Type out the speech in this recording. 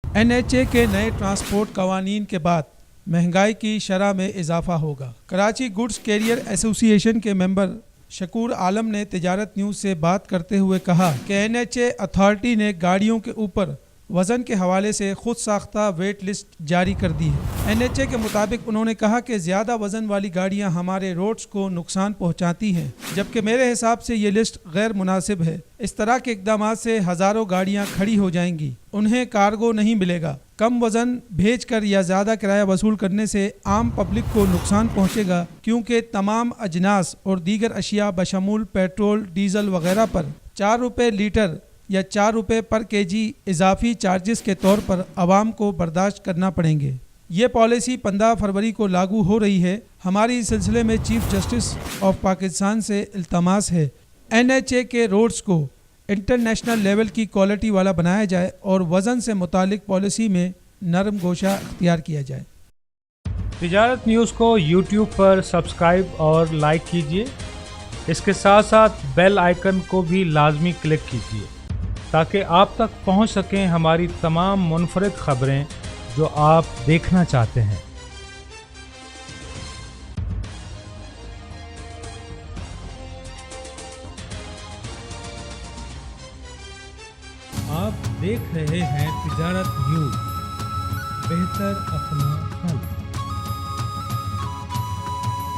NHA के नए transport कवानीन के बाद महंगाई की शरह में इजाफा होगा। कराची गुड्स कैरियर एसोसिएशन के मेंबर शकूर आलम ने तिजारत न्यूज़ से बात करते हुए कहा कि NHA अथॉरिटी ने गाड़ियों के ऊपर वज़न के हवाले से खुद साख्ता वेट लिस्ट जारी कर दी है। NHA के मुताबिक उन्होंने कहा कि ज़्यादा वज़न वाली गाड़ियां हमारे रोड्स को नुकसान पहुंचाती हैं, जबकि मेरे हिसाब से ये लिस्ट गैर मुनासिब है। इस तरह के इक़दाम से हज़ारों गाड़ियां खड़ी हो जाएंगी, उन्हें कार्गो नहीं मिलेगा। कम वज़न भेज कर या ज़्यादा किराया वसूल करने से आम पब्लिक को नुकसान पहुँचेगा, क्योंकि तमाम अजनास और दीगर अशिया बशमूल पेट्रोल, डीज़ल वगैरह पर 4 रुपये लीटर या 4 रुपये पर केजी इजाफी चार्जेस के तौर पर आवाम को बर्दाश्त करना पड़ेंगे। ये पॉलिसी 15 फरवरी को लागू हो रही है। हमारी इस सिलसिले में चीफ जस्टिस ऑफ पाकिस्तान से इल्तमास है NHA के रोड्स को इंटरनेशनल लेवल की क्वालिटी वाला बनाया जाए और वज़न से मुतालिक पॉलिसी में नरम गोशा अख्तियार किया जाए। तिजारत न्यूज़ को YouTube पर सब्सक्राइब और लाइक कीजिए। इसके साथ साथ बेल आइकन को भी लाजमी क्लिक कीजिए ताकि आप तक पहुंच सकें हमारी तमाम मुनफरद खबरें जो आप देखना चाहते हैं। आप देख रहे हैं तिजारत न्यूज़, बेहतर अपना